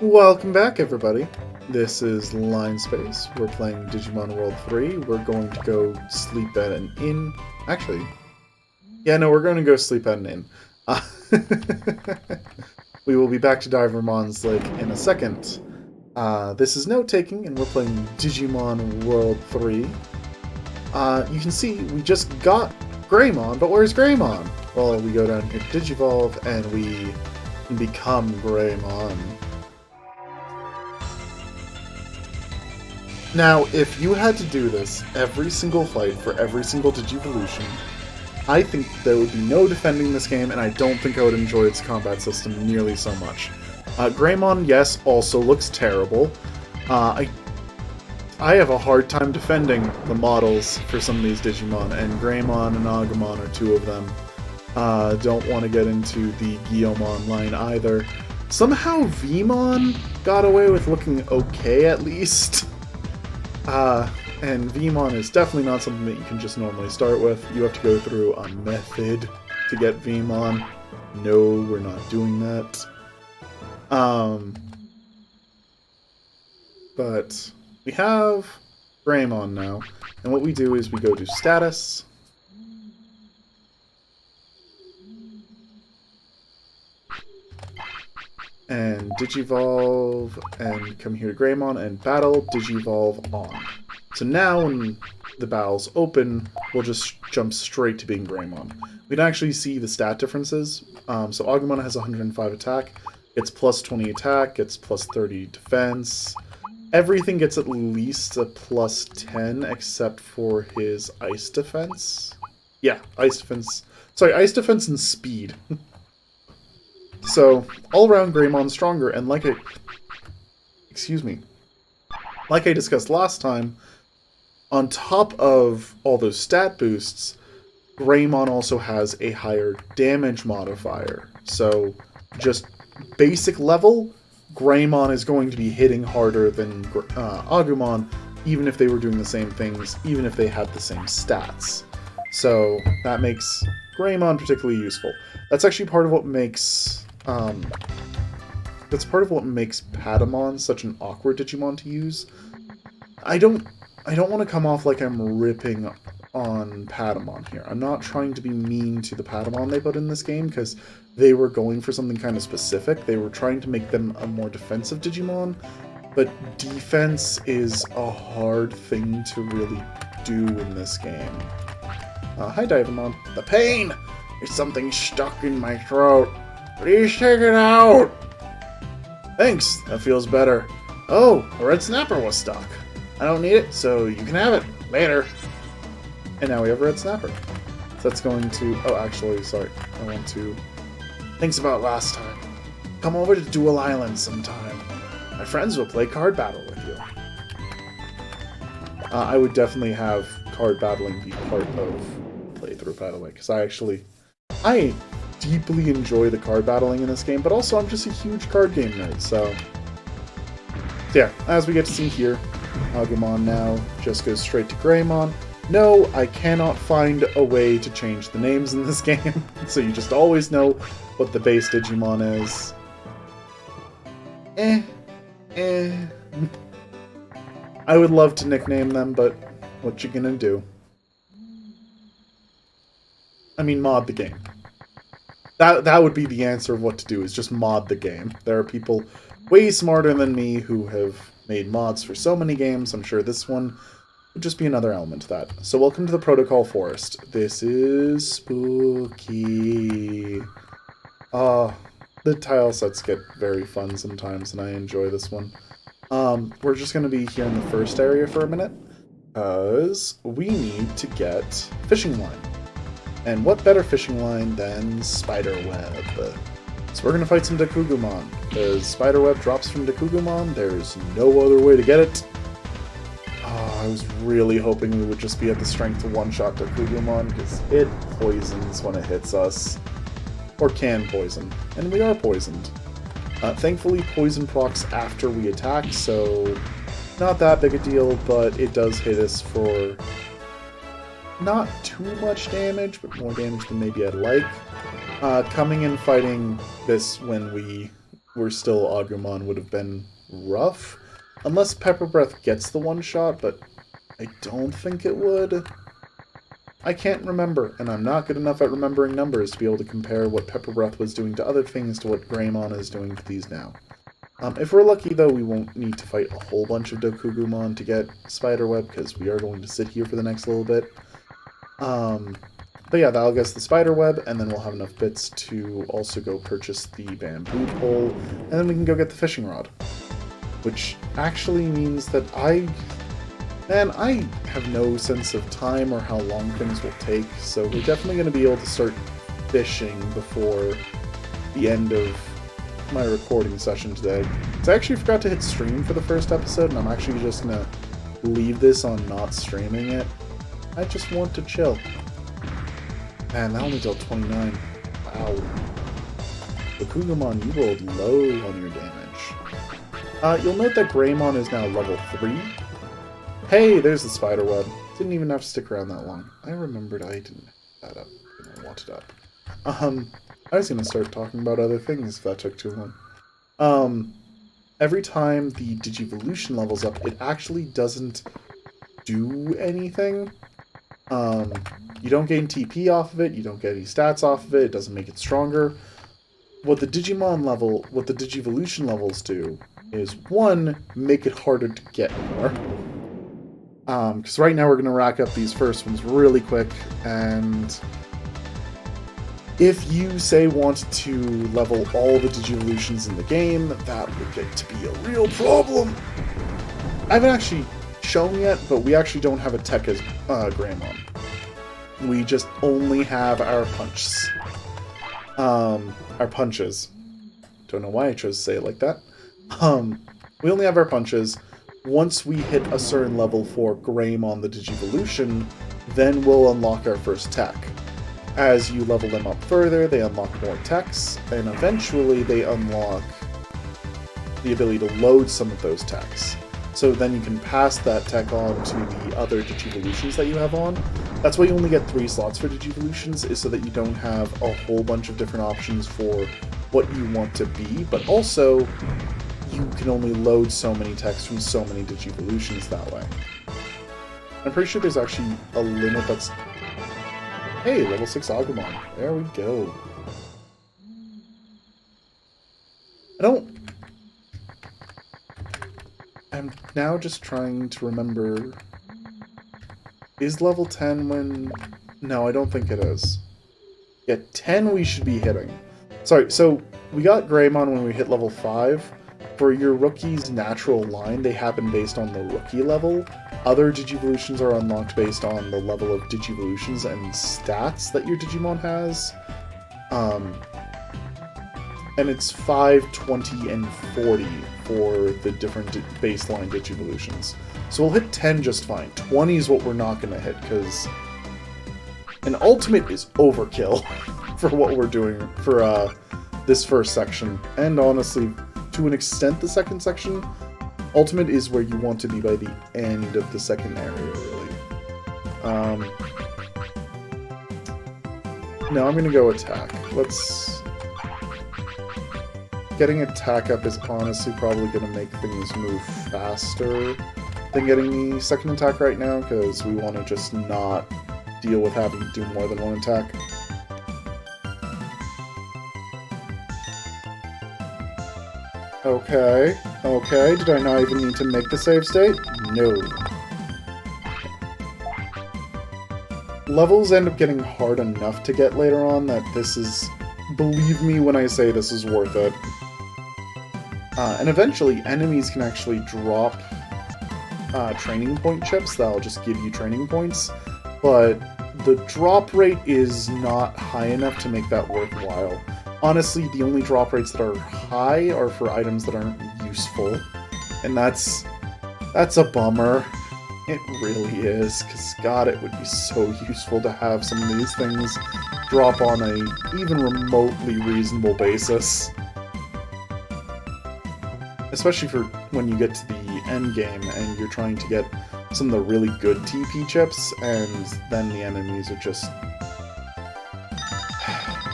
Welcome back, everybody. This is Line Space. We're playing Digimon World 3. We're going to go sleep at an inn. Actually, yeah, no, we're going to go sleep at an inn. Uh, we will be back to Divermon's Lake in a second. This is note-taking, and we're playing Digimon World 3. You can see we just got Greymon, but where's Greymon? Well, we go down here to Digivolve, and we can become Greymon. Now, if you had to do this every single fight for every single Digivolution, I think there would be no defending this game, and I don't think I would enjoy its combat system nearly so much. Greymon, yes, also looks terrible. I have a hard time defending the models for some of these Digimon, and Greymon and Agumon are two of them. Don't want to get into the Guillaumon line either. Somehow Vmon got away with looking okay, at least. And Vmon is definitely not something that you can just normally start with. You have to go through a method to get Vmon. No, we're not doing that. But we have Greymon now. And what we do is we go to Status. And Digivolve, and come here to Greymon, and battle, Digivolve on. So now when the battles open, we'll just jump straight to being Greymon. We can actually see the stat differences. So Agumon has 105 attack, gets plus 20 attack, gets plus 30 defense. Everything gets at least a plus 10 except for his ice defense. Yeah, ice defense. Sorry, ice defense and speed. So, all-around Greymon's stronger, and like I discussed last time, on top of all those stat boosts, Greymon also has a higher damage modifier. So, just basic level, Greymon is going to be hitting harder than Agumon, even if they were doing the same things, even if they had the same stats. So, that makes Greymon particularly useful. That's actually part of what makes Patamon such an awkward Digimon to use. I don't want to come off like I'm ripping on Patamon here. I'm not trying to be mean to the Patamon they put in this game, because they were going for something kind of specific. They were trying to make them a more defensive Digimon, but defense is a hard thing to really do in this game. Hi, Divamon. The pain! There's something stuck in my throat. Please take it out! Thanks, that feels better. Oh, a red snapper was stuck. I don't need it, so you can have it. Later. And now we have a red snapper. So that's going to... Oh, actually, sorry. I want to... Thanks about last time. Come over to Dual Island sometime. My friends will play card battle with you. I would definitely have card battling be part of the playthrough, by the way, because I deeply enjoy the card battling in this game, but also I'm just a huge card game nerd, so yeah, as we get to see here, Agumon now just goes straight to Greymon. No, I cannot find a way to change the names in this game, so you just always know what the base Digimon is. I would love to nickname them, but what you gonna do? I mean, mod the game. That would be the answer of what to do, is just mod the game. There are people way smarter than me who have made mods for so many games. I'm sure this one would just be another element to that. So welcome to the Protocol Forest. This is spooky. The tile sets get very fun sometimes, and I enjoy this one. We're just going to be here in the first area for a minute, because we need to get fishing line. And what better fishing line than Spiderweb? So we're going to fight some Dakugumon, because Spiderweb drops from Dakugumon. There's no other way to get it. I was really hoping we would just be at the strength to one-shot Dakugumon, because it poisons when it hits us. Or can poison. And we are poisoned. Thankfully, poison procs after we attack, so not that big a deal, but it does hit us for not too much damage, but more damage than maybe I'd like. Coming and fighting this when we were still Agumon would have been rough. Unless Pepper Breath gets the one-shot, but I don't think it would. I can't remember, and I'm not good enough at remembering numbers to be able to compare what Pepper Breath was doing to other things to what Greymon is doing to these now. If we're lucky, though, we won't need to fight a whole bunch of Dokugumon to get Spiderweb, because we are going to sit here for the next little bit. But yeah, that'll get us the Spiderweb, and then we'll have enough bits to also go purchase the bamboo pole, and then we can go get the fishing rod. Which actually means that Man, I have no sense of time or how long things will take, so we're definitely going to be able to start fishing before the end of my recording session today. So I actually forgot to hit stream for the first episode, and I'm actually just going to leave this on not streaming it. I just want to chill. Man, that only dealt 29. Wow. The Kugumon, you rolled low on your damage. You'll note that Greymon is now level 3. Hey, there's the spiderweb. Didn't even have to stick around that long. I remembered I didn't have that up when I wanted up. I was gonna start talking about other things if that took too long. Every time the Digivolution levels up, it actually doesn't do anything. You don't gain TP off of it, you don't get any stats off of it, it doesn't make it stronger. What the Digivolution levels do is, one, make it harder to get more. Because right now we're going to rack up these first ones really quick, and if you, say, want to level all the Digivolutions in the game, that would get to be a real problem. I haven't actually shown yet, but we actually don't have a tech as Greymon. We just only have our punches. Our punches. Don't know why I chose to say it like that. We only have our punches. Once we hit a certain level for Greymon the Digivolution, then we'll unlock our first tech. As you level them up further, they unlock more techs, and eventually they unlock the ability to load some of those techs. So then you can pass that tech on to the other Digivolutions that you have on. That's why you only get 3 slots for Digivolutions, is so that you don't have a whole bunch of different options for what you want to be, but also you can only load so many techs from so many Digivolutions that way. I'm pretty sure there's actually a limit that's... Hey, level 6 Agumon. There we go. I'm now just trying to remember... Is level 10 when... No, I don't think it is. Yeah, 10 we should be hitting. Sorry, so we got Greymon when we hit level 5. For your rookie's natural line, they happen based on the rookie level. Other Digivolutions are unlocked based on the level of Digivolutions and stats that your Digimon has. And it's 5, 20, and 40 for the different baseline Digivolutions. So we'll hit 10 just fine. 20 is what we're not going to hit, because an ultimate is overkill for what we're doing for this first section. And honestly, to an extent, the second section, ultimate is where you want to be by the end of the second area, really. No, I'm going to go attack. Getting attack up is honestly probably going to make things move faster than getting the second attack right now, because we want to just not deal with having to do more than one attack. Okay, did I not even need to make the save state? No. Levels end up getting hard enough to get later on that this is... Believe me when I say this is worth it. And eventually, enemies can actually drop training point chips that'll just give you training points, but the drop rate is not high enough to make that worthwhile. Honestly, the only drop rates that are high are for items that aren't useful, and that's a bummer. It really is, because god, it would be so useful to have some of these things drop on a even remotely reasonable basis. Especially for when you get to the end game and you're trying to get some of the really good TP chips, and then the enemies are just...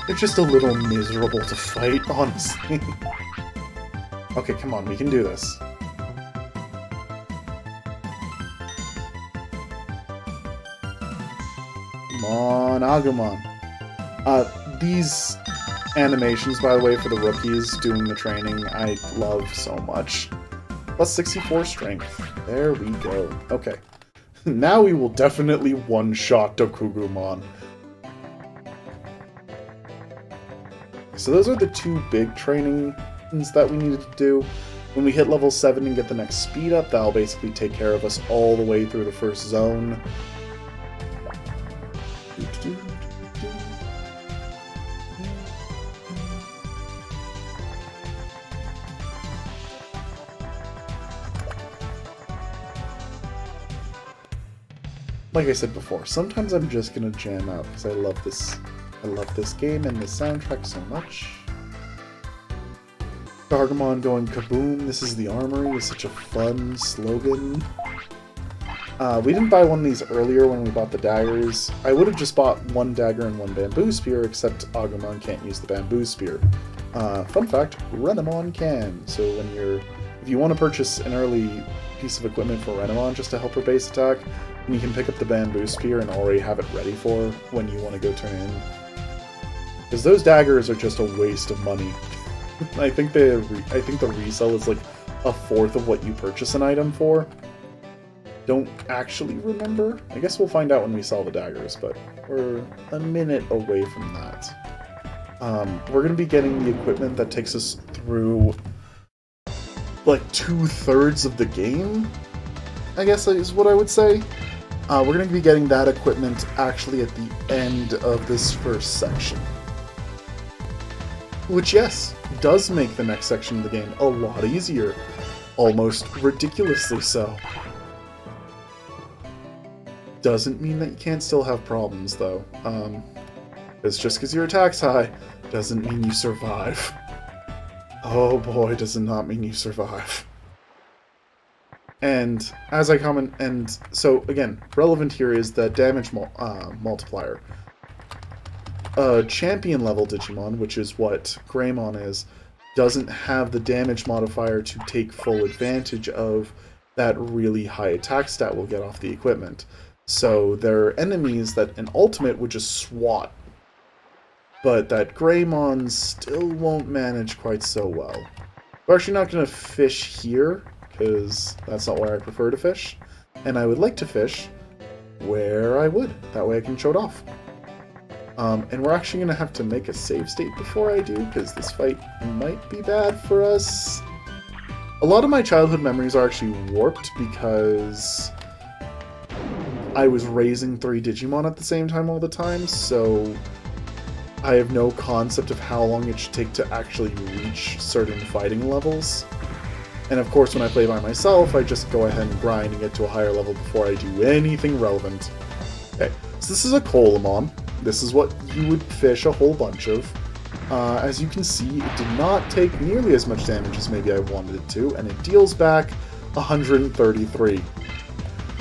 They're just a little miserable to fight, honestly. Okay, come on, we can do this. Come on, Agumon. These animations, by the way, for the rookies doing the training, I love so much. Plus 64 strength. There we go. Okay. Now we will definitely one-shot Dokugumon. So those are the two big trainings that we needed to do. When we hit level 7 and get the next speed up, that'll basically take care of us all the way through the first zone. Like I said before, sometimes I'm just gonna jam out because I love this game and the soundtrack so much. Gargamon going kaboom, this is the armory, is such a fun slogan. We didn't buy one of these earlier when we bought the daggers. I would have just bought one dagger and one bamboo spear, except Agumon can't use the bamboo spear. Fun fact, Renamon can. So if you want to purchase an early piece of equipment for Renamon just to help her base attack, you can pick up the bamboo spear and already have it ready for when you want to go turn in. Because those daggers are just a waste of money. I think the resale is like a fourth of what you purchase an item for. Don't actually remember. I guess we'll find out when we sell the daggers, but we're a minute away from that. We're going to be getting the equipment that takes us through like 2/3 of the game, I guess is what I would say. We're going to be getting that equipment actually at the end of this first section. Which, yes, does make the next section of the game a lot easier. Almost ridiculously so. Doesn't mean that you can't still have problems, though. It's just because your attack's high doesn't mean you survive. Oh boy, does it not mean you survive. And as I comment, and so again, relevant here is the damage multiplier. A champion level Digimon, which is what Greymon is, doesn't have the damage modifier to take full advantage of that really high attack stat we'll get off the equipment. So there are enemies that an ultimate would just swat, but that Greymon still won't manage quite so well. We're actually not going to fish here, because that's not where I prefer to fish, and I would like to fish where I would. That way I can show it off. And we're actually going to have to make a save state before I do, because this fight might be bad for us. A lot of my childhood memories are actually warped because I was raising 3 Digimon at the same time all the time, so I have no concept of how long it should take to actually reach certain fighting levels. And of course, when I play by myself, I just go ahead and grind and get to a higher level before I do anything relevant. Okay, so this is a Colamon. This is what you would fish a whole bunch of. As you can see, it did not take nearly as much damage as maybe I wanted it to, and it deals back 133.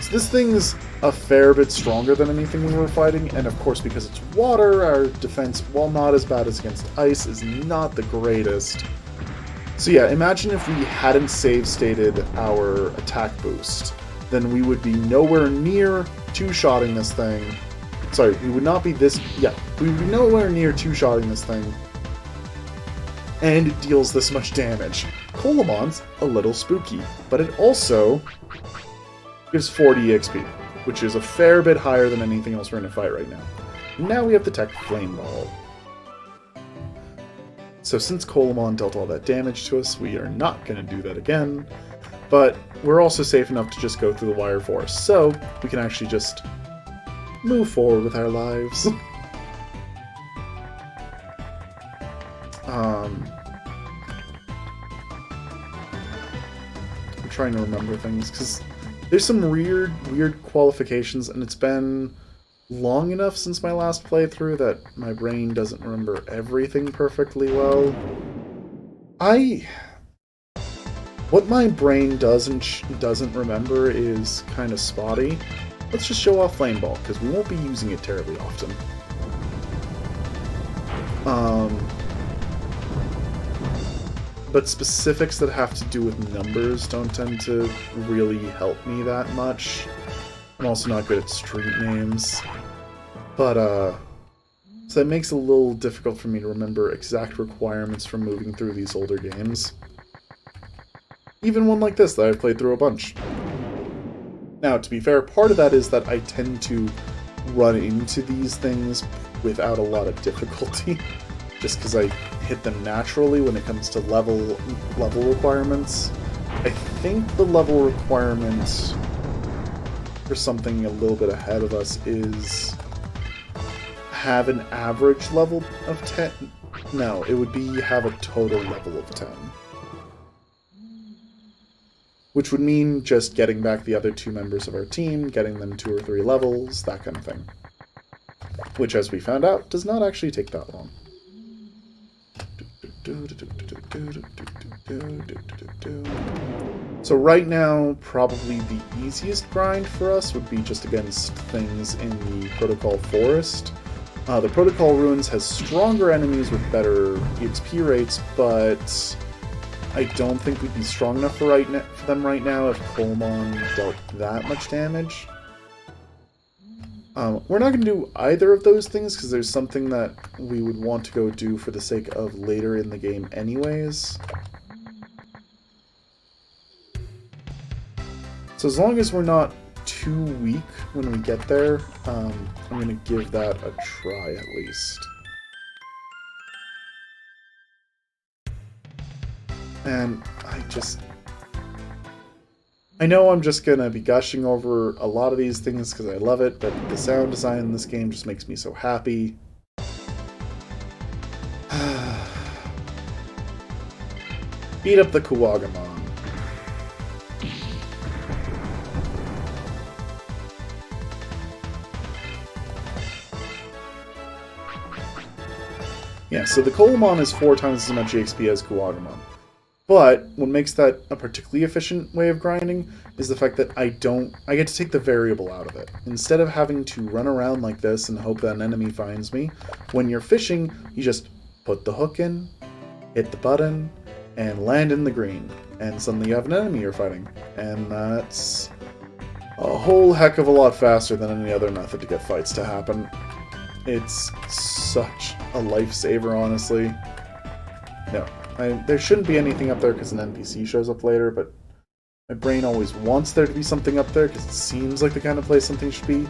So this thing's a fair bit stronger than anything we were fighting, and of course because it's water, our defense, while not as bad as against ice, is not the greatest. So yeah, imagine if we hadn't save stated our attack boost, then we would be nowhere near two-shotting this thing. Sorry, we would not be this... Yeah, we would be nowhere near two-shotting this thing. And it deals this much damage. Colamon's a little spooky, but it also gives 40 EXP, which is a fair bit higher than anything else we're in a fight right now. Now we have the Tech Flame Ball. So since Colamon dealt all that damage to us, we are not going to do that again. But we're also safe enough to just go through the Wire Forest, so we can actually just move forward with our lives. I'm trying to remember things, because there's some weird qualifications, and it's been long enough since my last playthrough that my brain doesn't remember everything perfectly well. What my brain doesn't remember is kind of spotty. Let's just show off Flame Ball, because we won't be using it terribly often. but specifics that have to do with numbers don't tend to really help me that much. I'm also not good at street names. But, so it makes it a little difficult for me to remember exact requirements for moving through these older games. Even one like this that I've played through a bunch. Now, to be fair, part of that is that I tend to run into these things without a lot of difficulty, just because I hit them naturally when it comes to level requirements. I think the level requirement for something a little bit ahead of us is have an average level of 10. No, it would be have a total level of 10. Which would mean just getting back the other 2 members of our team, getting them 2 or 3 levels, that kind of thing. Which, as we found out, does not actually take that long. So right now, probably the easiest grind for us would be just against things in the Protocol Forest. The Protocol Ruins has stronger enemies with better EXP rates, but I don't think we'd be strong enough for them right now if Colemon dealt that much damage. We're not going to do either of those things because there's something that we would want to go do for the sake of later in the game anyways. So as long as we're not too weak when we get there, I'm going to give that a try at least. And I know I'm just going to be gushing over a lot of these things because I love it, but the sound design in this game just makes me so happy. Beat up the Kuwagamon. Yeah, so the Colemon is 4 times as much EXP as Kuwagamon. But what makes that a particularly efficient way of grinding is the fact that I get to take the variable out of it. Instead of having to run around like this and hope that an enemy finds me, when you're fishing, you just put the hook in, hit the button, and land in the green. And suddenly you have an enemy you're fighting. And that's a whole heck of a lot faster than any other method to get fights to happen. It's such a lifesaver, honestly. No. There shouldn't be anything up there because an NPC shows up later, but my brain always wants there to be something up there because it seems like the kind of place something should be.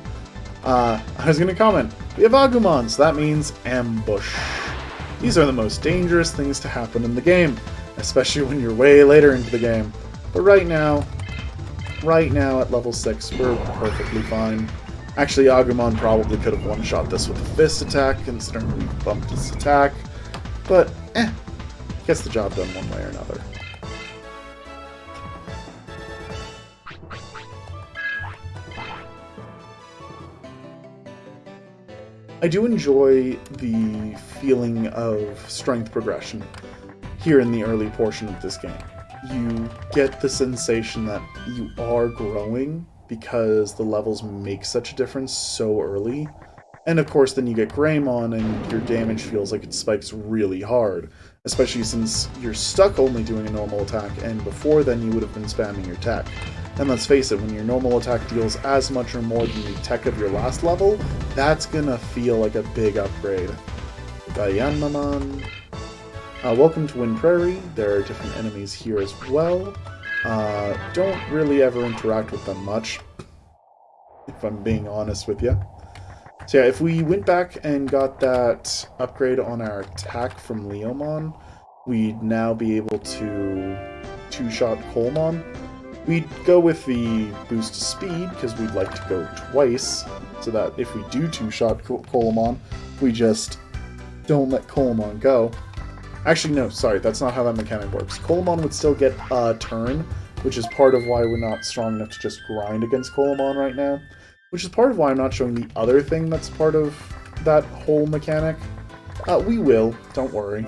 I was going to comment, we have Agumon, so that means ambush. These are the most dangerous things to happen in the game, especially when you're way later into the game. But right now at level 6, we're perfectly fine. Actually, Agumon probably could have one-shot this with a fist attack, considering we bumped his attack, but gets the job done one way or another. I do enjoy the feeling of strength progression here in the early portion of this game. You get the sensation that you are growing because the levels make such a difference so early. And of course, then you get Greymon, and your damage feels like it spikes really hard, especially since you're stuck only doing a normal attack, and before then you would have been spamming your tech. And let's face it, when your normal attack deals as much or more than the tech of your last level, that's gonna feel like a big upgrade. Dianmamon. Welcome to Wind Prairie. There are different enemies here as well. Don't really ever interact with them much, if I'm being honest with you. So yeah, if we went back and got that upgrade on our attack from Leomon, we'd now be able to two-shot Colemon. We'd go with the boost to speed, because we'd like to go twice, so that if we do two-shot Colemon, we just don't let Colemon go. Actually, no, sorry, that's not how that mechanic works. Colemon would still get a turn, which is part of why we're not strong enough to just grind against Colemon right now. Which is part of why I'm not showing the other thing that's part of that whole mechanic. We will, don't worry.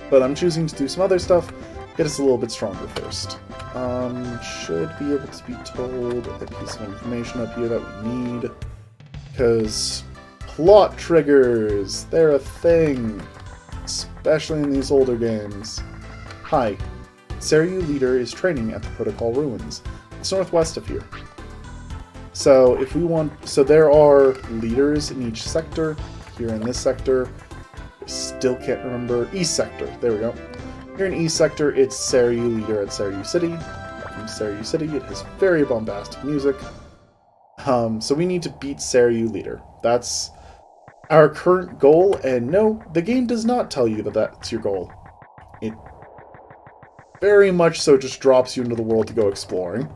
But I'm choosing to do some other stuff, get us a little bit stronger first. Should be able to be told a piece of information up here that we need. Because plot triggers, they're a thing. Especially in these older games. Hi, Seiryu Leader is training at the Protocol Ruins. It's northwest of here. So if we want, so there are leaders in each sector. Here in this sector, I still can't remember, East Sector, there we go. Here in East Sector, it's Seiryu Leader at Seiryu City. From Seiryu City, it has very bombastic music. So we need to beat Seiryu Leader. That's our current goal, and no, the game does not tell you that that's your goal. It very much so just drops you into the world to go exploring.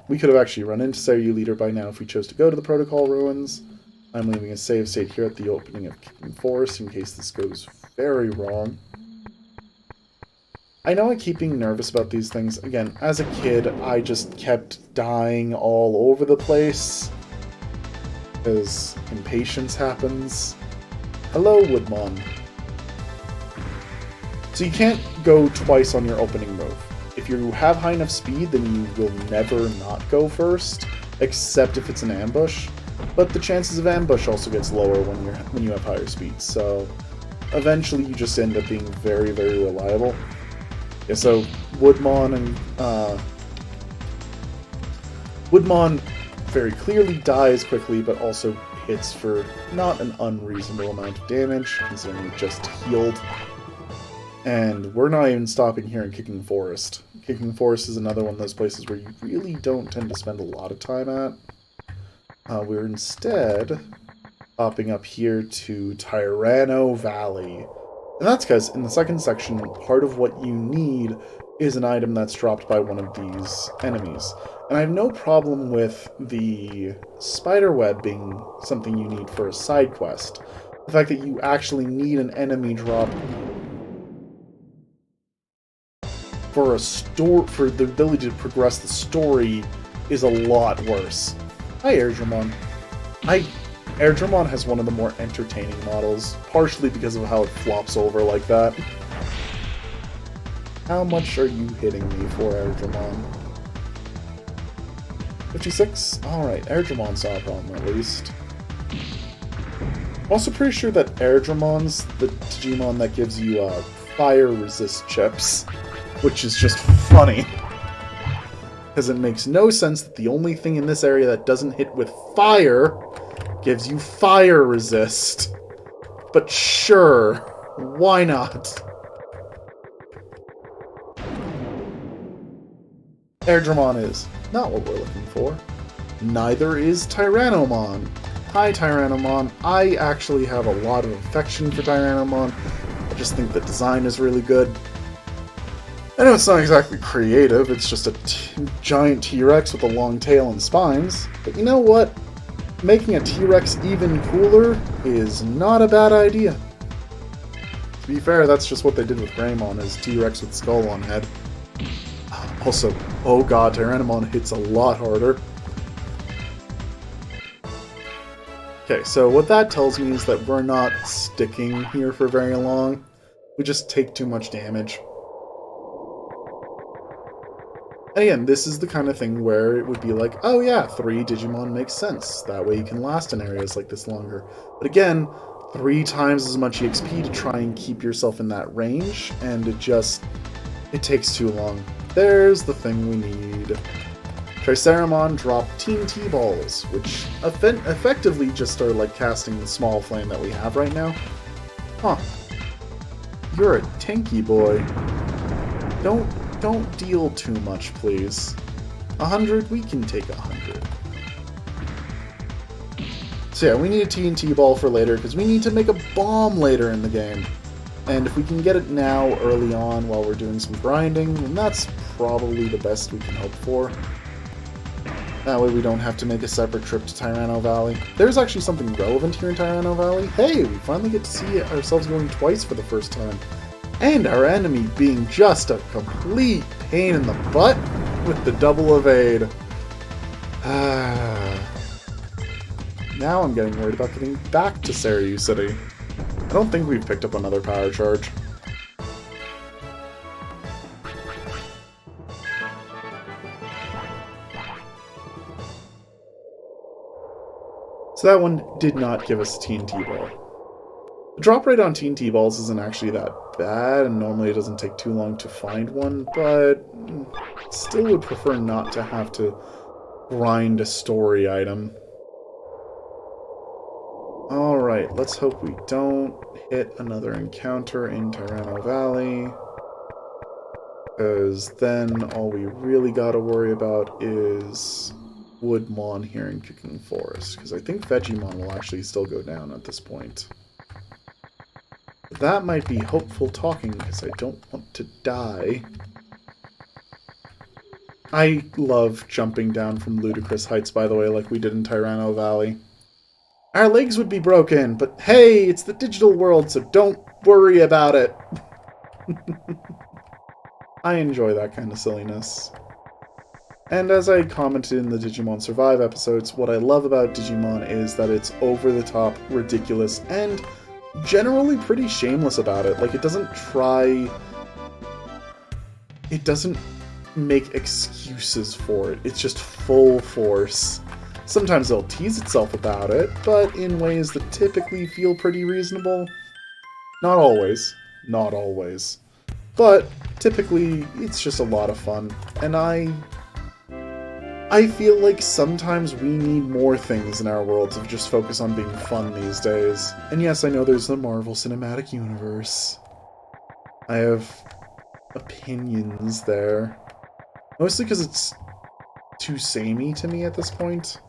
We could have actually run into Seiryu Leader by now if we chose to go to the Protocol Ruins. I'm leaving a save state here at the opening of Kicking Forest in case this goes very wrong. I know I keep being nervous about these things. Again, as a kid, I just kept dying all over the place. Because impatience happens. Hello, Woodmon. So you can't go twice on your opening move. If you have high enough speed, then you will never not go first, except if it's an ambush. But the chances of ambush also gets lower when you have higher speed. So eventually you just end up being very, very reliable. Yeah, so Woodmon and Woodmon very clearly dies quickly, but also hits for not an unreasonable amount of damage, considering we just healed. And we're not even stopping here in Kicking Forest. Kicking Forest is another one of those places where you really don't tend to spend a lot of time at. We're instead hopping up here to Tyranno Valley. And that's because in the second section, part of what you need is an item that's dropped by one of these enemies. And I have no problem with the spider web being something you need for a side quest. The fact that you actually need an enemy drop for the ability to progress the story is a lot worse. Hi, Airdramon. Airdramon has one of the more entertaining models, partially because of how it flops over like that. How much are you hitting me for, Airdramon? 56? Alright, Airdramon's not a problem, at least. I'm also pretty sure that Airdramon's the Digimon that gives you fire resist chips, which is just funny. Because it makes no sense that the only thing in this area that doesn't hit with fire gives you fire resist. But sure, why not? Airdramon is not what we're looking for. Neither is Tyrannomon. Hi, Tyrannomon. I actually have a lot of affection for Tyrannomon. I just think the design is really good. I know it's not exactly creative, it's just a giant T-Rex with a long tail and spines, but you know what? Making a T-Rex even cooler is not a bad idea. To be fair, that's just what they did with Greymon, is T-Rex with skull on head. Also, oh god, Tyrannomon hits a lot harder. Okay, so what that tells me is that we're not sticking here for very long. We just take too much damage. And again, this is the kind of thing where it would be like, oh yeah, 3 Digimon makes sense. That way you can last in areas like this longer. But again, 3 times as much EXP to try and keep yourself in that range, and it takes too long. There's the thing we need. Triceramon dropped TNT balls, which effectively just are like casting the small flame that we have right now. Huh. You're a tanky boy. Don't deal too much, please. 100? We can take 100. So yeah, we need a TNT ball for later, because we need to make a bomb later in the game. And if we can get it now, early on, while we're doing some grinding, then that's probably the best we can hope for. That way we don't have to make a separate trip to Tyranno Valley. There's actually something relevant here in Tyranno Valley. Hey, we finally get to see ourselves going twice for the first time. And our enemy being just a complete pain in the butt with the double evade. Now I'm getting worried about getting back to Seiryu City. I don't think we've picked up another power charge. So that one did not give us a TNT ball. The drop rate on TNT balls isn't actually that bad, and normally it doesn't take too long to find one, but still would prefer not to have to grind a story item. Alright, let's hope we don't hit another encounter in Tyranno Valley, because then all we really gotta worry about is Woodmon here in Kicking Forest, because I think Vegemon will actually still go down at this point. That might be hopeful talking, because I don't want to die. I love jumping down from ludicrous heights, by the way, like we did in Tyranno Valley. Our legs would be broken, but hey, it's the digital world, so don't worry about it. I enjoy that kind of silliness. And as I commented in the Digimon Survive episodes, what I love about Digimon is that it's over-the-top, ridiculous, and generally pretty shameless about it. Like, it doesn't try... It doesn't make excuses for it. It's just full force. Sometimes it'll tease itself about it, but in ways that typically feel pretty reasonable. Not always. Not always. But typically, it's just a lot of fun. And I feel like sometimes we need more things in our world to just focus on being fun these days. And yes, I know there's the Marvel Cinematic Universe. I have opinions there. Mostly because it's too samey to me at this point.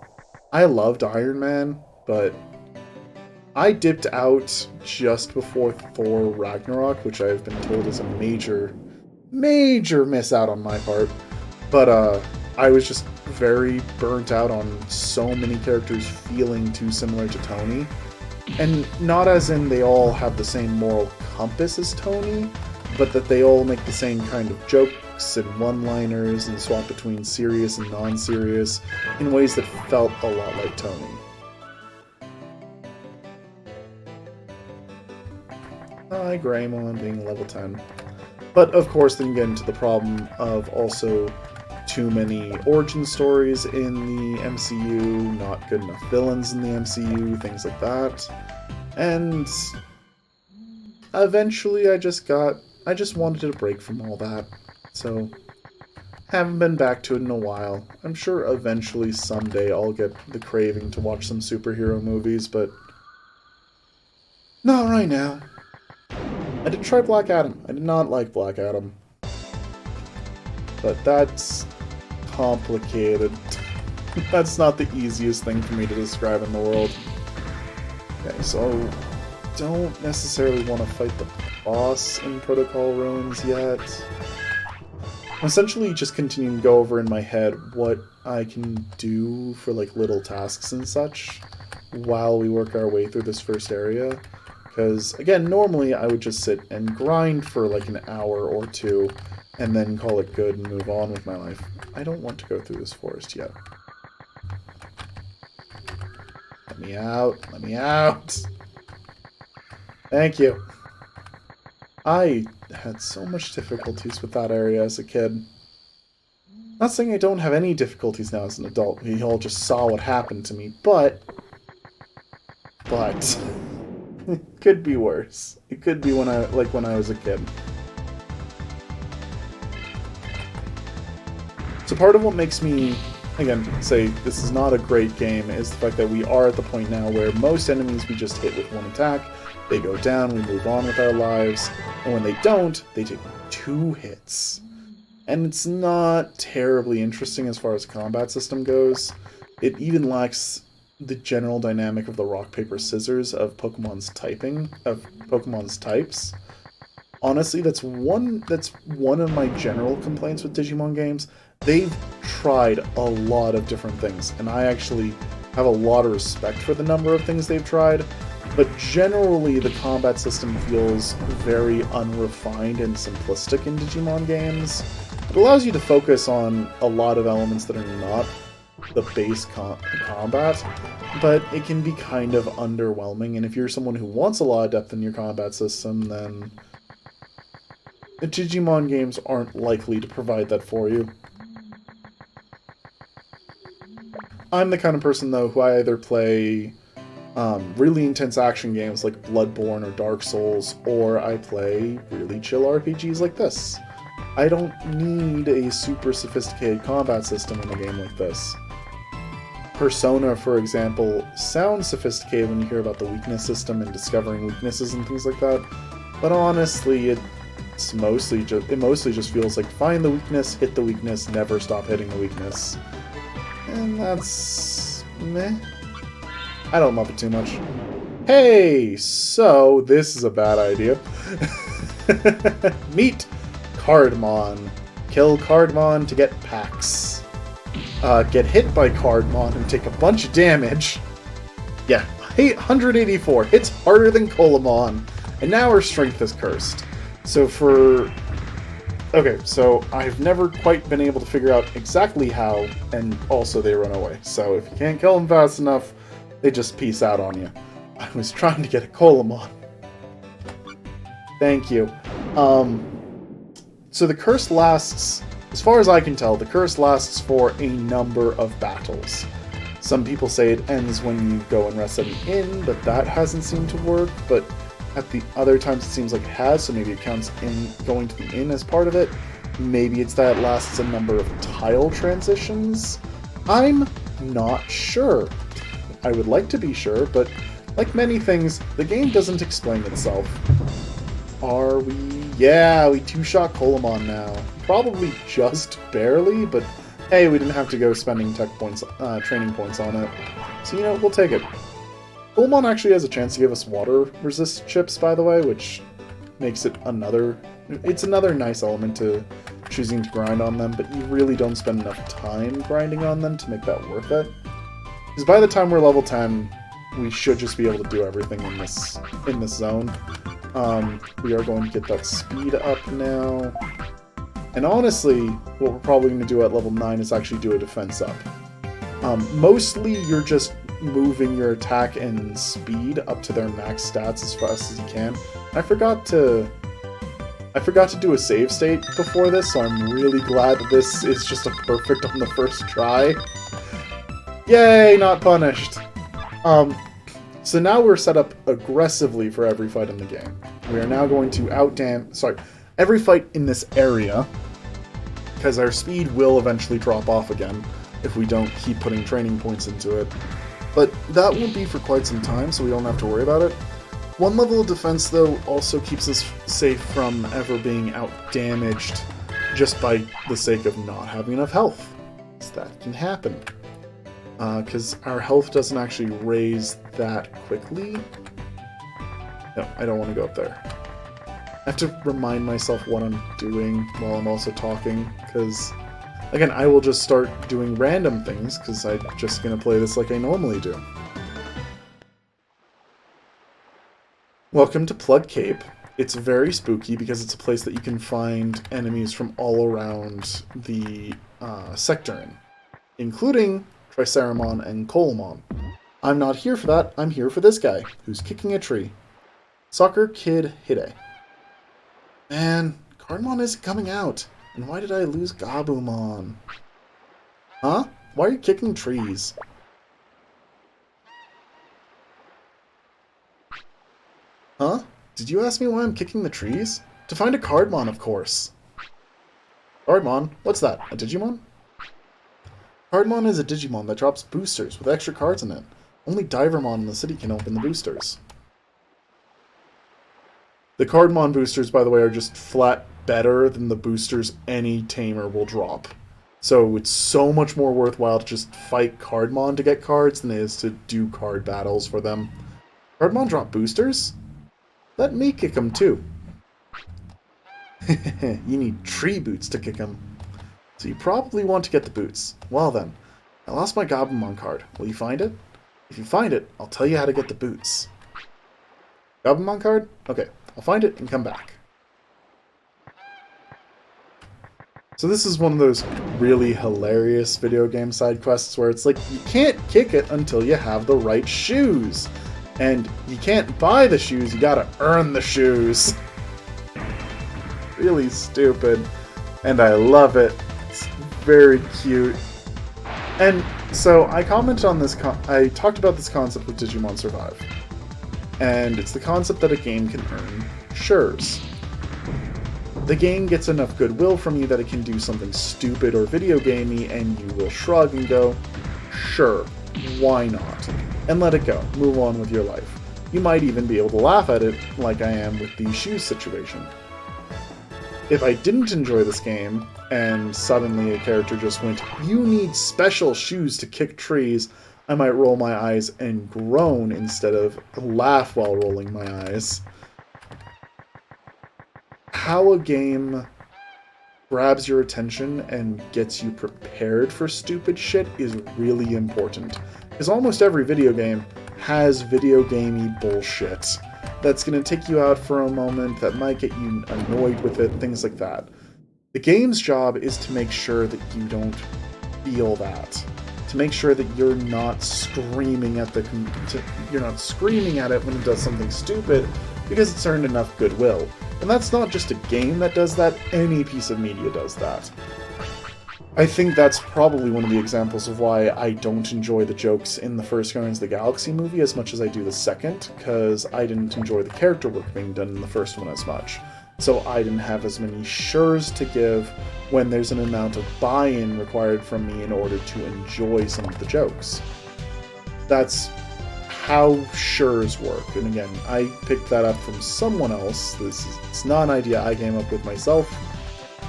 I loved Iron Man, but I dipped out just before Thor Ragnarok, which I've been told is a major miss out on my part. But I was just very burnt out on so many characters feeling too similar to Tony. And not as in they all have the same moral compass as Tony, but that they all make the same kind of jokes and one-liners and swap between serious and non-serious in ways that felt a lot like Tony. Hi, Greymon being level 10. But of course then you get into the problem of also too many origin stories in the MCU, not good enough villains in the MCU, things like that. And eventually I just wanted a break from all that. So, haven't been back to it in a while. I'm sure eventually someday I'll get the craving to watch some superhero movies, but not right now. I did try Black Adam. I did not like Black Adam. But that's complicated. That's not the easiest thing for me to describe in the world. Okay, so don't necessarily want to fight the boss in Protocol Ruins yet. I'm essentially just continuing to go over in my head what I can do for like little tasks and such while we work our way through this first area. Because, again, normally I would just sit and grind for like an hour or two and then call it good and move on with my life. I don't want to go through this forest yet. Let me out. Let me out. Thank you. I had so much difficulties with that area as a kid. Not saying I don't have any difficulties now as an adult. We all just saw what happened to me, but... it could be worse. It could be when I was a kid. So part of what makes me, again, say this is not a great game is the fact that we are at the point now where most enemies we just hit with one attack, they go down, we move on with our lives, and when they don't, they take 2 hits. And it's not terribly interesting as far as the combat system goes. It even lacks the general dynamic of the rock, paper, scissors of Pokemon's types. Honestly, that's one of my general complaints with Digimon games. They've tried a lot of different things, and I actually have a lot of respect for the number of things they've tried, but generally the combat system feels very unrefined and simplistic in Digimon games. It allows you to focus on a lot of elements that are not the base combat, but it can be kind of underwhelming, and if you're someone who wants a lot of depth in your combat system, then the Digimon games aren't likely to provide that for you. I'm the kind of person, though, who I either play really intense action games like Bloodborne or Dark Souls, or I play really chill RPGs like this. I don't need a super sophisticated combat system in a game like this. Persona, for example, sounds sophisticated when you hear about the weakness system and discovering weaknesses and things like that, but honestly, it mostly just feels like find the weakness, hit the weakness, never stop hitting the weakness. And that's meh. I don't love it too much. Hey, so this is a bad idea. Meet Cardmon. Kill Cardmon to get packs. Get hit by Cardmon and take a bunch of damage. Yeah, 184. Hits harder than Colamon. And now her strength is cursed. Okay, so I've never quite been able to figure out exactly how, and also they run away. So if you can't kill them fast enough, they just peace out on you. I was trying to get a Colamon. Thank you. So the curse lasts, as far as I can tell, the curse lasts for a number of battles. Some people say it ends when you go and rest at an inn, but that hasn't seemed to work. But at the other times it seems like it has, so maybe it counts in going to the inn as part of it. Maybe it's that it lasts a number of tile transitions. I'm not sure. I would like to be sure, but like many things, the game doesn't explain itself. Are we? Yeah, we two-shot Colamon now. Probably just barely, but hey, we didn't have to go spending training points on it. So, you know, we'll take it. Colamon actually has a chance to give us water resist chips, by the way, which makes it another nice element to choosing to grind on them, but you really don't spend enough time grinding on them to make that worth it. Because by the time we're level 10, we should just be able to do everything in this zone. We are going to get that speed up now. And honestly, what we're probably going to do at level 9 is actually do a defense up. Mostly you're just moving your attack and speed up to their max stats as fast as you can. I forgot to do a save state before this, so I'm really glad that this is just a perfect on the first try. Yay, not punished! So now we're set up aggressively for every fight in the game. We are now going to every fight in this area, because our speed will eventually drop off again if we don't keep putting training points into it. But that won't be for quite some time, so we don't have to worry about it. One level of defense, though, also keeps us safe from ever being out-damaged just by the sake of not having enough health. So that can happen. Because our health doesn't actually raise that quickly. No, I don't want to go up there. I have to remind myself what I'm doing while I'm also talking, because, again, I will just start doing random things, because I'm just going to play this like I normally do. Welcome to Plug Cape. It's very spooky because it's a place that you can find enemies from all around the sector in, including Triceramon and Colamon. I'm not here for that, I'm here for this guy, who's kicking a tree. Soccer Kid Hide. Man, Cardmon isn't coming out. And why did I lose Gabumon? Huh? Why are you kicking trees? Huh? Did you ask me why I'm kicking the trees? To find a Cardmon, of course. Cardmon? What's that? A Digimon? Cardmon is a Digimon that drops boosters with extra cards in it. Only Divermon in the city can open the boosters. The Cardmon boosters, by the way, are just flat better than the boosters any tamer will drop. So it's so much more worthwhile to just fight Cardmon to get cards than it is to do card battles for them. Cardmon drop boosters? Let me kick them too. You need tree boots to kick them. So you probably want to get the boots. Well then, I lost my Gabumon card. Will you find it? If you find it, I'll tell you how to get the boots. Gabumon card? Okay, I'll find it and come back. So this is one of those really hilarious video game side quests where it's like, you can't kick it until you have the right shoes. And you can't buy the shoes, you gotta earn the shoes. Really stupid. And I love it. It's very cute. And So I commented on this. I talked about this concept with Digimon Survive, and it's the concept that a game can earn shures. The game gets enough goodwill from you that it can do something stupid or video gamey, and you will shrug and go, "Sure, why not?" and let it go. Move on with your life. You might even be able to laugh at it, like I am with the shoes situation. If I didn't enjoy this game, and suddenly a character just went, "You need special shoes to kick trees," I might roll my eyes and groan instead of laugh while rolling my eyes. How a game grabs your attention and gets you prepared for stupid shit is really important. Because almost every video game has video gamey bullshit that's going to take you out for a moment, that might get you annoyed with it, things like that. The game's job is to make sure that you don't feel that. To make sure that you're not screaming at it when it does something stupid because it's earned enough goodwill. And that's not just a game that does that, any piece of media does that. I think that's probably one of the examples of why I don't enjoy the jokes in the first Guardians of the Galaxy movie as much as I do the second, because I didn't enjoy the character work being done in the first one as much. So I didn't have as many shures to give when there's an amount of buy-in required from me in order to enjoy some of the jokes. That's how shures work. And again, I picked that up from someone else. It's not an idea I came up with myself.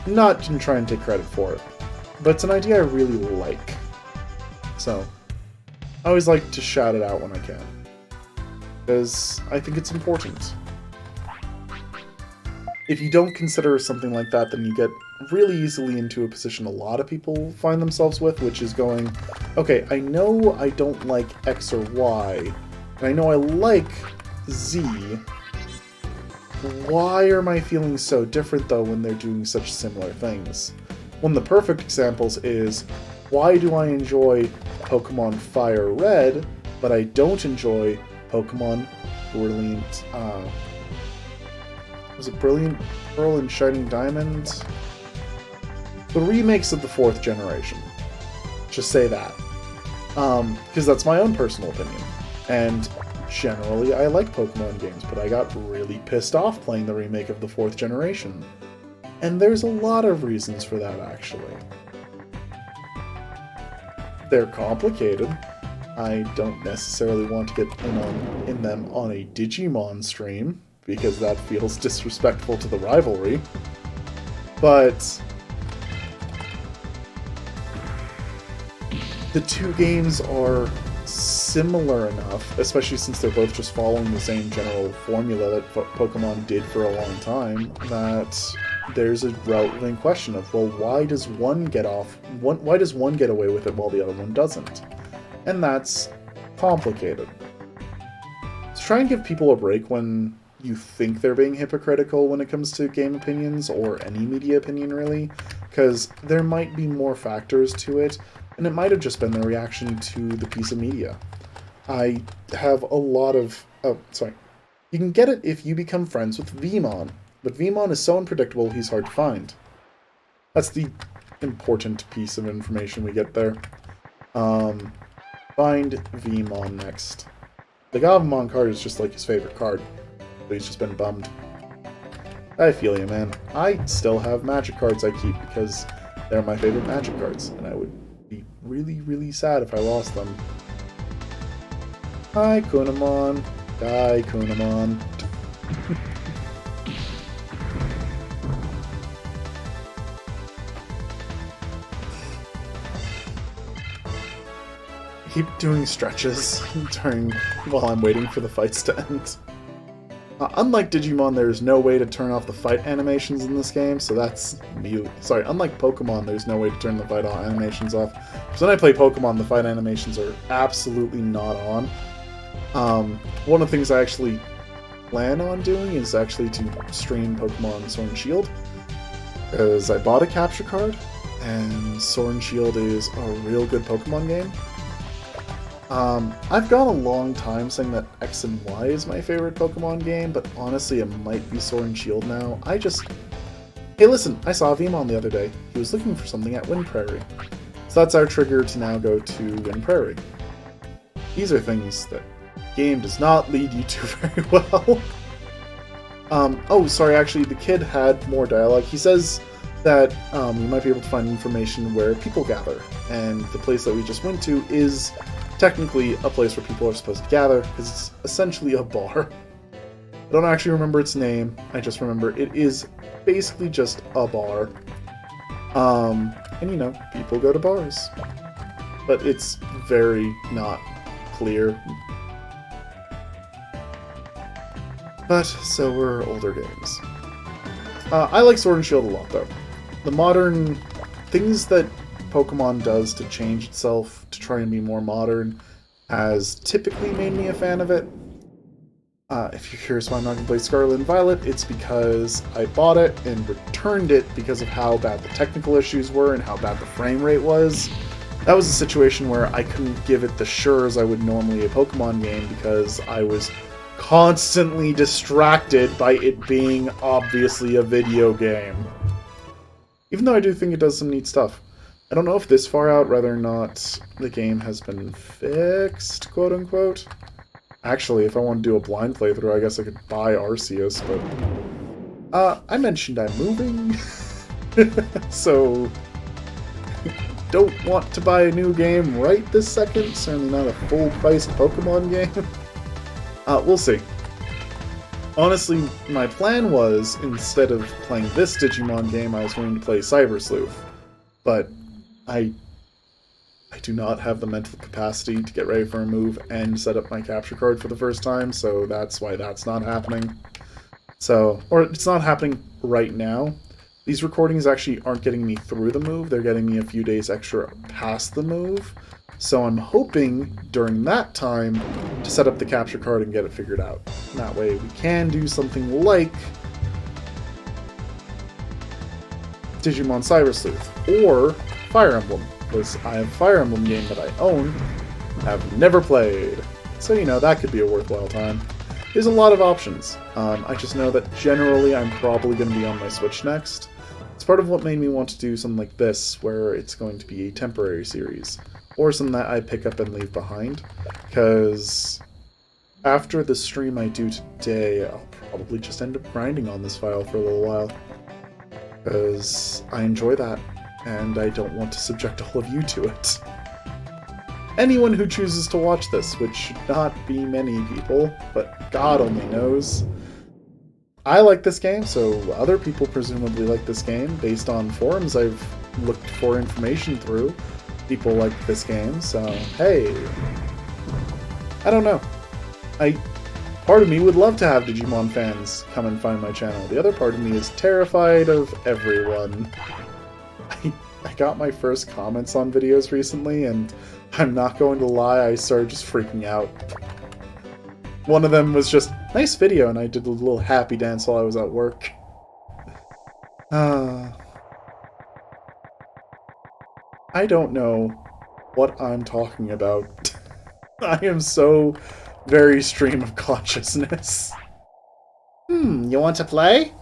I'm not going to try and take credit for it. But it's an idea I really like. So, I always like to shout it out when I can. Because I think it's important. If you don't consider something like that, then you get really easily into a position a lot of people find themselves with, which is going, okay, I know I don't like X or Y, and I know I like Z. Why are my feelings so different, though, when they're doing such similar things? One of the perfect examples is, why do I enjoy Pokemon Fire Red, but I don't enjoy Pokemon Brilliant, was it Brilliant Pearl and Shining Diamond? The remakes of the 4th generation. Just say that. Because that's my own personal opinion. And generally I like Pokemon games, but I got really pissed off playing the remake of the 4th generation. And there's a lot of reasons for that, actually. They're complicated. I don't necessarily want to get in them on a Digimon stream, because that feels disrespectful to the rivalry. But the two games are similar enough, especially since they're both just following the same general formula that Pokemon did for a long time, that there's a relevant question of, well, why does one get away with it while the other one doesn't? And that's complicated. So try and give people a break when you think they're being hypocritical when it comes to game opinions, or any media opinion really, because there might be more factors to it, and it might have just been their reaction to the piece of media. I have a lot of... Oh, sorry. You can get it if you become friends with Vmon, but Vmon is so unpredictable he's hard to find. That's the important piece of information we get there. Find Vmon next. The Gavamon card is just like his favorite card, but he's just been bummed. I feel you, man. I still have magic cards I keep because they're my favorite magic cards, and I would be really, really sad if I lost them. Hi, Kunamon. Die, Kunamon. Keep doing stretches while I'm waiting for the fights to end. Unlike Digimon, there's no way to turn off the fight animations in this game, so that's mute. Sorry, unlike Pokemon, there's no way to turn the fight animations off. So when I play Pokemon, the fight animations are absolutely not on. One of the things I actually plan on doing is actually to stream Pokemon Sword and Shield, because I bought a capture card, and Sword and Shield is a real good Pokemon game. I've gone a long time saying that X and Y is my favorite Pokemon game, but honestly it might be Sword and Shield now. Hey listen, I saw Vmon the other day. He was looking for something at Wind Prairie. Is So that's our trigger to now go to Wind Prairie. These are things that the game does not lead you to very well. Oh, sorry, actually, the kid had more dialogue. He says that you might be able to find information where people gather, and the place that we just went to is technically a place where people are supposed to gather, because it's essentially a bar. I don't actually remember its name, I just remember it is basically just a bar. And you know, people go to bars. But it's very not clear. But, so we're older games. I like Sword and Shield a lot, though. The modern things that Pokemon does to change itself, to try and be more modern, has typically made me a fan of it. If you're curious why I'm not going to play Scarlet and Violet, it's because I bought it and returned it because of how bad the technical issues were and how bad the frame rate was. That was a situation where I couldn't give it the sures I would normally a Pokemon game because I was constantly distracted by it being obviously a video game. Even though I do think it does some neat stuff. I don't know if this far out whether or not the game has been fixed, quote-unquote. Actually, if I want to do a blind playthrough, I guess I could buy Arceus, but... I mentioned I'm moving, so... don't want to buy a new game right this second, certainly not a full-priced Pokemon game. We'll see. Honestly, my plan was, instead of playing this Digimon game, I was going to play Cyber Sleuth. But I do not have the mental capacity to get ready for a move and set up my capture card for the first time, so that's why that's not happening. So, or it's not happening right now. These recordings actually aren't getting me through the move, they're getting me a few days extra past the move. So I'm hoping during that time to set up the capture card and get it figured out. That way we can do something like Digimon Cyber Sleuth or Fire Emblem, because I have a Fire Emblem game that I own, have never played. So, you know, that could be a worthwhile time. There's a lot of options. I just know that generally I'm probably going to be on my Switch next. It's part of what made me want to do something like this, where it's going to be a temporary series. Or something that I pick up and leave behind. Because after the stream I do today, I'll probably just end up grinding on this file for a little while. Because I enjoy that, and I don't want to subject all of you to it. Anyone who chooses to watch this, which should not be many people, but God only knows. I like this game, so other people presumably like this game. Based on forums I've looked for information through, people like this game, so hey. I don't know. Part of me would love to have Digimon fans come and find my channel. The other part of me is terrified of everyone. I got my first comments on videos recently, and I'm not going to lie, I started just freaking out. One of them was just, nice video, and I did a little happy dance while I was at work. I don't know what I'm talking about. I am so very stream of consciousness. You want to play?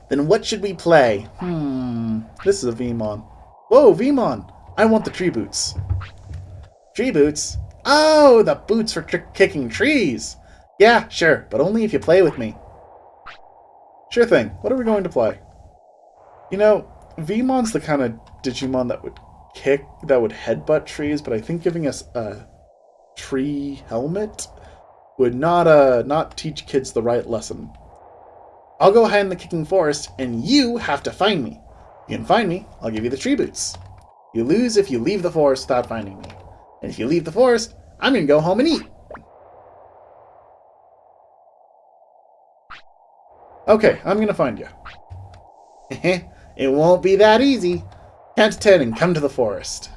Then what should we play? This is a Vmon. Whoa, Vmon! I want the tree boots. Tree boots? Oh, the boots for kicking trees! Yeah, sure, but only if you play with me. Sure thing. What are we going to play? You know, Vmon's the kind of Digimon that would headbutt trees, but I think giving us a tree helmet would not teach kids the right lesson. I'll go hide in the kicking forest, and you have to find me. If you can find me, I'll give you the tree boots. You lose if you leave the forest without finding me. And if you leave the forest, I'm gonna go home and eat. Okay, I'm gonna find you. It won't be that easy. Count to 10 and come to the forest.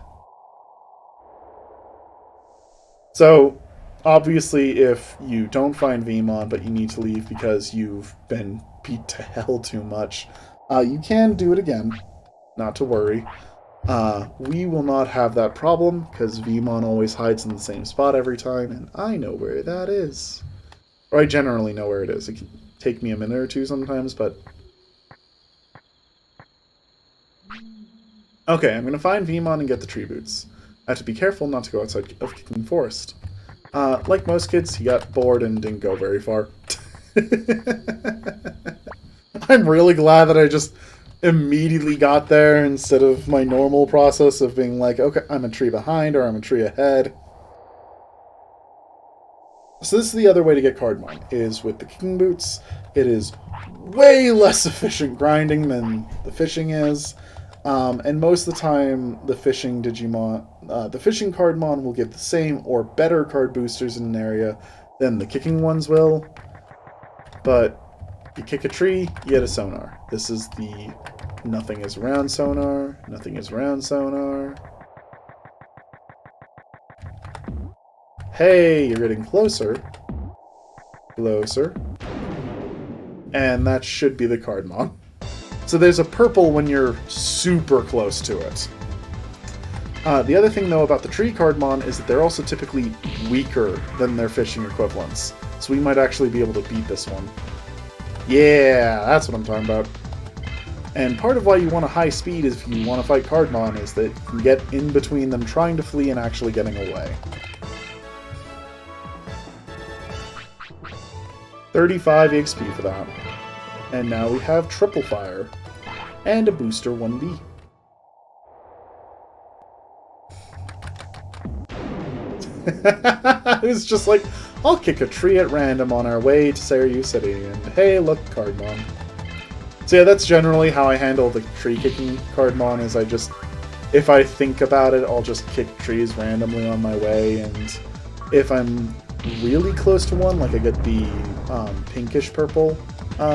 So, obviously, if you don't find Vmon, but you need to leave because you've been beat to hell too much, you can do it again. Not to worry. We will not have that problem, because Vmon always hides in the same spot every time, and I know where that is. Or I generally know where it is. It can take me a minute or two sometimes, but... Okay, I'm going to find Vmon and get the tree boots. I have to be careful not to go outside of Kicking Forest. Like most kids, he got bored and didn't go very far. I'm really glad that I just immediately got there instead of my normal process of being like, okay, I'm a tree behind or I'm a tree ahead. So this is the other way to get Cardmon, is with the Kicking Boots. It is way less efficient grinding than the fishing is. And most of the time, the fishing Digimon, the fishing Cardmon will give the same or better card boosters in an area than the kicking ones will. But you kick a tree, you get a sonar. This is the nothing is around sonar, nothing is around sonar. Hey, you're getting closer. Closer. And that should be the Cardmon. So there's a purple when you're super close to it. The other thing, though, about the tree Cardmon is that they're also typically weaker than their fishing equivalents. So we might actually be able to beat this one. Yeah, that's what I'm talking about. And part of why you want a high speed is if you want to fight Cardmon is that you can get in between them trying to flee and actually getting away. 35 XP for that. And now we have Triple Fire. And a Booster 1B. It was just like, I'll kick a tree at random on our way to Seiryu City, and hey, look, Cardmon. So yeah, that's generally how I handle the tree kicking Cardmon, is I just, if I think about it, I'll just kick trees randomly on my way, and if I'm really close to one, like I get the pinkish purple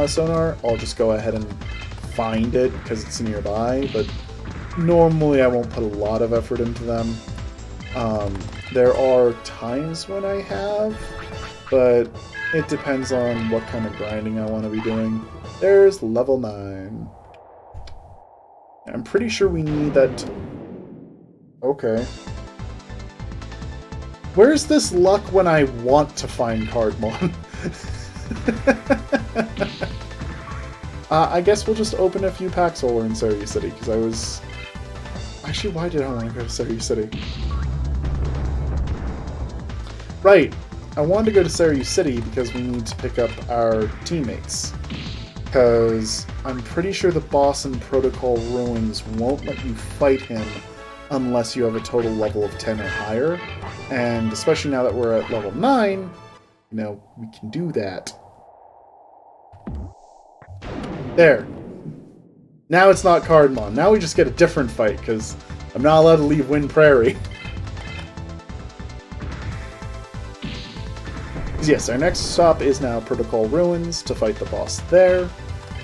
sonar, I'll just go ahead and find it because it's nearby, but normally I won't put a lot of effort into them. There are times when I have, but it depends on what kind of grinding I want to be doing. There's level 9. I'm pretty sure we need that. Okay. Where's this luck when I want to find Cardmon? I guess we'll just open a few packs while we're in Seiryu City, because I was... Actually, why did I want to go to Seiryu City? Right, I wanted to go to Seiryu City because we need to pick up our teammates. Because I'm pretty sure the boss in Protocol Ruins won't let you fight him unless you have a total level of 10 or higher. And especially now that we're at level 9, you know, we can do that. There. Now it's not Cardmon. Now we just get a different fight, because I'm not allowed to leave Wind Prairie. Yes, our next stop is now Protocol Ruins to fight the boss there.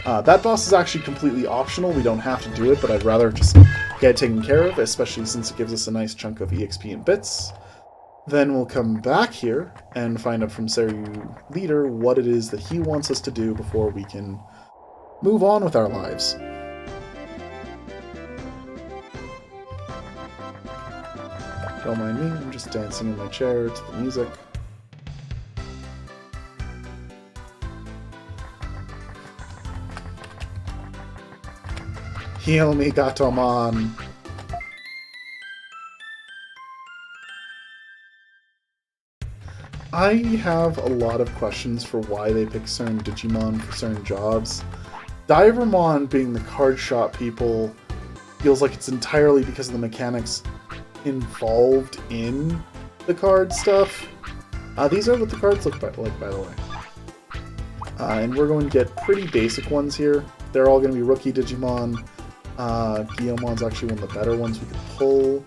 That boss is actually completely optional. We don't have to do it, but I'd rather just get it taken care of, especially since it gives us a nice chunk of EXP and bits. Then we'll come back here and find out from Seiryu Leader what it is that he wants us to do before we can move on with our lives. Don't mind me, I'm just dancing in my chair to the music. Heal me, Gatomon! I have a lot of questions for why they pick certain Digimon for certain jobs. Divermon being the card shop people feels like it's entirely because of the mechanics involved in the card stuff. These are what the cards look like, by the way. And we're going to get pretty basic ones here. They're all going to be rookie Digimon. Guillomon's actually one of the better ones we could pull.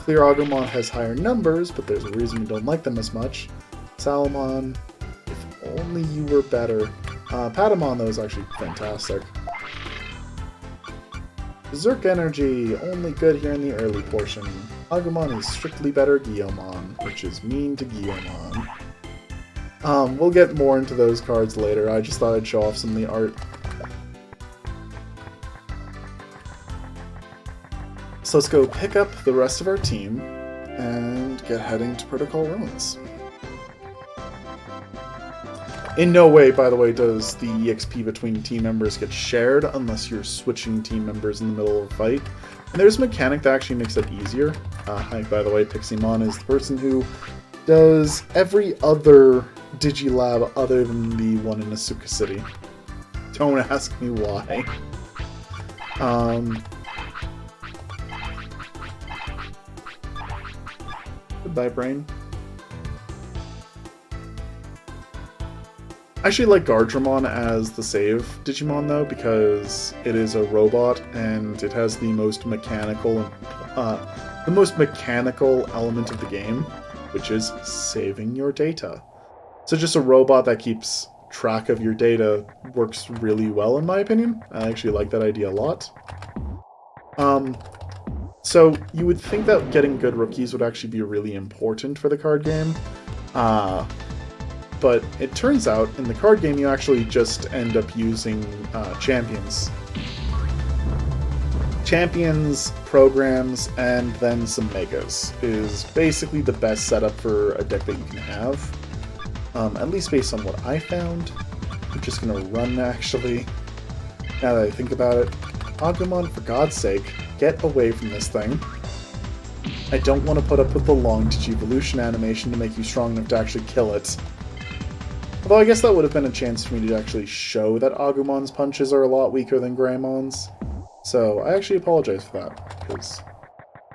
Clear Agumon has higher numbers, but there's a reason we don't like them as much. Salamon, if only you were better. Patamon, though, is actually fantastic. Berserk Energy, only good here in the early portion. Agumon is strictly better Guillomon, which is mean to Guillomon. We'll get more into those cards later. I just thought I'd show off some of the art. So let's go pick up the rest of our team and get heading to Protocol Ruins. In no way, by the way, does the EXP between team members get shared unless you're switching team members in the middle of a fight. And there's a mechanic that actually makes it easier. Hi, by the way, Piximon is the person who does every other Digilab other than the one in Asuka City. Don't ask me why. Goodbye, brain. I actually like Gardramon as the save Digimon, though, because it is a robot and it has the most mechanical element of the game, which is saving your data. So just a robot that keeps track of your data works really well, in my opinion. I actually like that idea a lot. So you would think that getting good rookies would actually be really important for the card game. But it turns out, in the card game, you actually just end up using champions. Champions, programs, and then some megas is basically the best setup for a deck that you can have. At least based on what I found. I'm just gonna run, actually. Now that I think about it. Agumon, for God's sake, get away from this thing. I don't want to put up with the long Digivolution animation to make you strong enough to actually kill it. Although I guess that would have been a chance for me to actually show that Agumon's punches are a lot weaker than Greymon's. So I actually apologize for that, because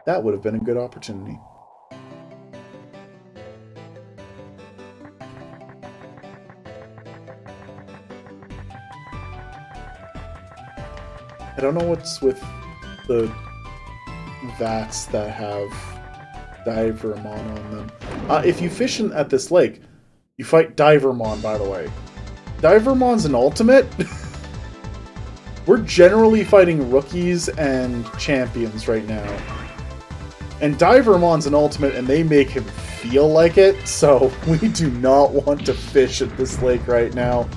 that would have been a good opportunity. I don't know what's with the vats that have Divermon on them. If you fish at this lake, you fight Divermon, by the way. Divermon's an ultimate? We're generally fighting rookies and champions right now. And Divermon's an ultimate, and they make him feel like it, so we do not want to fish at this lake right now.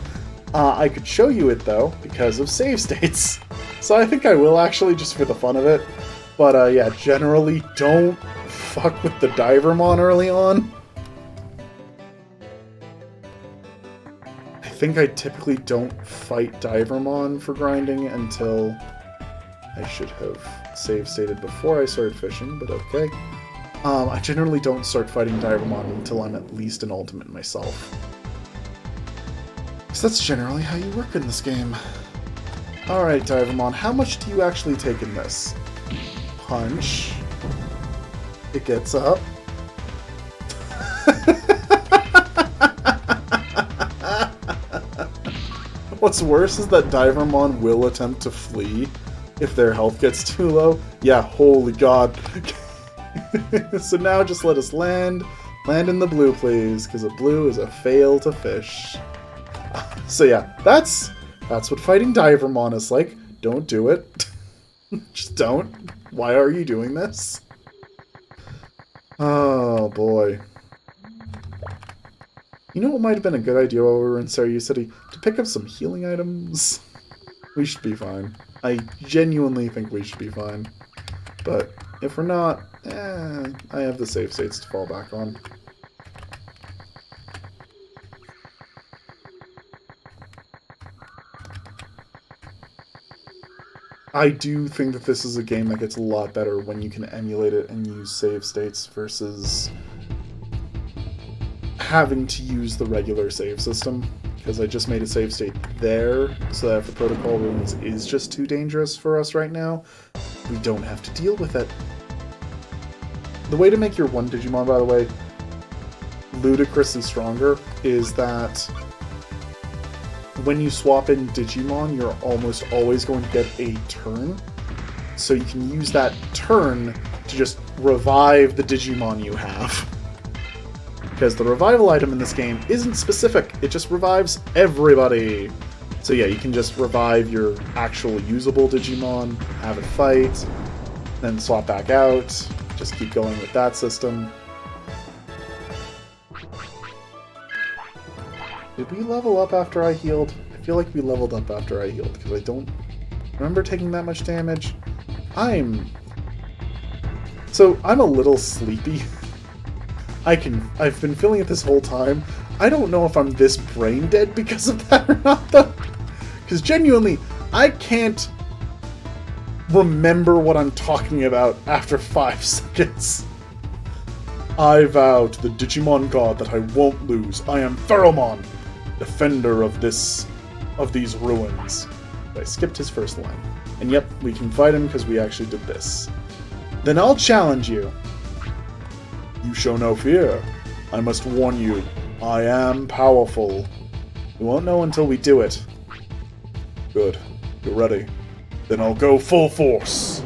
I could show you it, though, because of save states. So I think I will, actually, just for the fun of it. But, yeah, generally don't fuck with the Divermon early on. I think I typically don't fight Divermon for grinding until I should have save stated before I started fishing, but okay. I generally don't start fighting Divermon until I'm at least an ultimate myself. So that's generally how you work in this game. Alright, Divermon, how much do you actually take in this? Punch. It gets up. What's worse is that Divermon will attempt to flee if their health gets too low. Yeah, holy god. So now just let us land. Land in the blue, please, because a blue is a fail to fish. So yeah, that's what fighting Divermon is like. Don't do it. Just don't. Why are you doing this? Oh boy. You know what might have been a good idea while we were in Saryu City? To pick up some healing items. We should be fine. I genuinely think we should be fine. But if we're not, I have the save states to fall back on. I do think that this is a game that gets a lot better when you can emulate it and use save states versus having to use the regular save system, because I just made a save state there, so that if the protocol ruins is just too dangerous for us right now, we don't have to deal with it. The way to make your one Digimon, by the way, ludicrously stronger is that when you swap in Digimon, you're almost always going to get a turn, so you can use that turn to just revive the Digimon you have. Because the revival item in this game isn't specific, it just revives everybody. So yeah, you can just revive your actual usable Digimon, have it fight, then swap back out, just keep going with that system. Did we level up after I healed? I feel like we leveled up after I healed, because I don't remember taking that much damage. I'm a little sleepy. I've been feeling it this whole time. I don't know if I'm this brain dead because of that or not, though. Because genuinely, I can't remember what I'm talking about after 5 seconds. I vow to the Digimon god that I won't lose. I am Pheromon, defender of these ruins. I skipped his first line. And yep, we can fight him because we actually did this. Then I'll challenge you. You show no fear. I must warn you, I am powerful. We won't know until we do it. Good. You're ready. Then I'll go full force.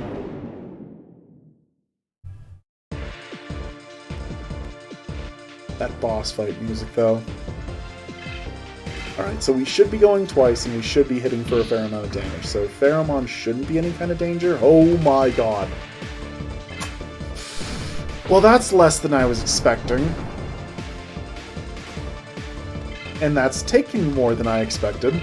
That boss fight music, though. Alright, so we should be going twice, and we should be hitting for a fair amount of damage. So Pheromon shouldn't be any kind of danger. Oh my god. Well, that's less than I was expecting. And that's taking more than I expected.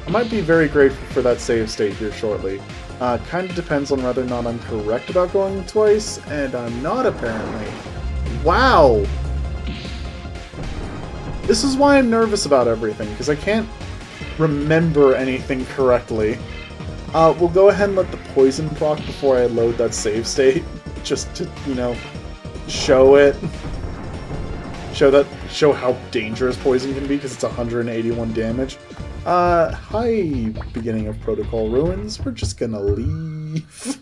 I might be very grateful for that save state here shortly. Kind of depends on whether or not I'm correct about going twice, and I'm not apparently. Wow! This is why I'm nervous about everything, because I can't remember anything correctly. We'll go ahead and let the poison proc before I load that save state, just to, you know, show it. Show how dangerous poison can be, because it's 181 damage. Hi, beginning of Protocol Ruins. We're just gonna leave.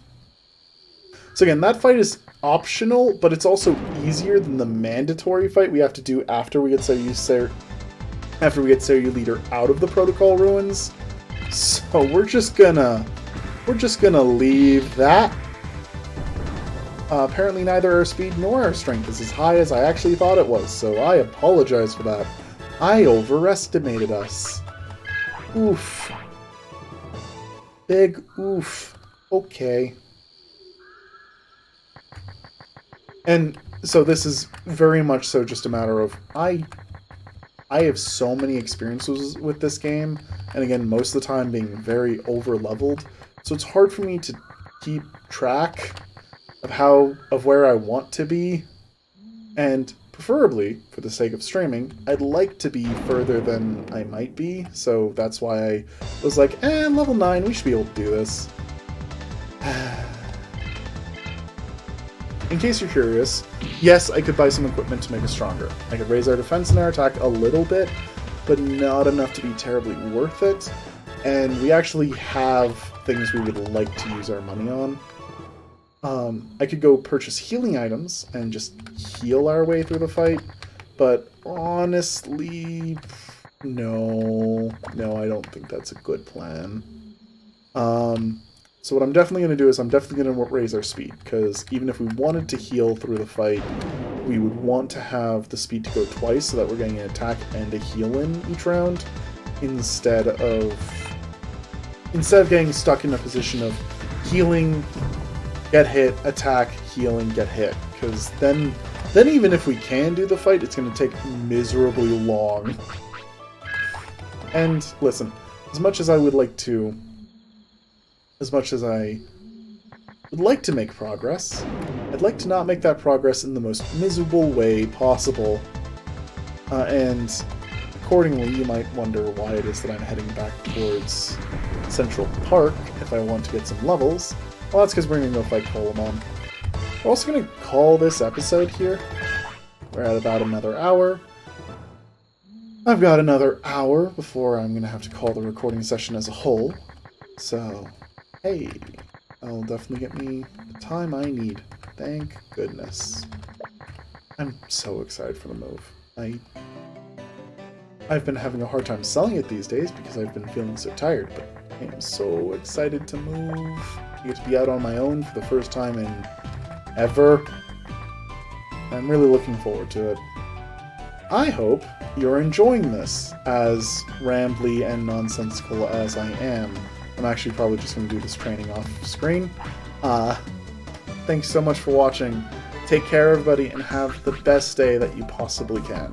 So again, that fight is optional, but it's also easier than the mandatory fight we have to do after we get Sayuri Leader out of the Protocol Ruins. So we're just gonna leave that. Apparently neither our speed nor our strength is as high as I actually thought it was, so I apologize for that. I overestimated us. Oof. Big oof. Okay. And so this is very much so just a matter of I have so many experiences with this game, and again, most of the time being very over-leveled, so it's hard for me to keep track of where I want to be, and preferably, for the sake of streaming, I'd like to be further than I might be, so that's why I was like, level 9, we should be able to do this. In case you're curious, yes, I could buy some equipment to make us stronger. I could raise our defense and our attack a little bit, but not enough to be terribly worth it, and we actually have things we would like to use our money on. I could go purchase healing items and just heal our way through the fight, but honestly, no, I don't think that's a good plan. So what I'm definitely going to do is I'm definitely going to raise our speed, because even if we wanted to heal through the fight, we would want to have the speed to go twice so that we're getting an attack and a heal in each round, instead of getting stuck in a position of healing, get hit, attack, healing, get hit. Because then even if we can do the fight, it's going to take miserably long. And listen, as much as I would like to make progress, I'd like to not make that progress in the most miserable way possible. And accordingly, you might wonder why it is that I'm heading back towards Central Park if I want to get some levels. Well, that's because we're going to go fight Greymon. We're also going to call this episode here. We're at about another hour. I've got another hour before I'm going to have to call the recording session as a whole. So, hey, that'll definitely get me the time I need. Thank goodness. I'm so excited for the move. I've been having a hard time selling it these days because I've been feeling so tired, but I am so excited to move. I get to be out on my own for the first time in ever. I'm really looking forward to it. I hope you're enjoying this, as rambly and nonsensical as I am. I'm actually probably just going to do this training off screen. Thanks so much for watching. Take care, everybody, and have the best day that you possibly can.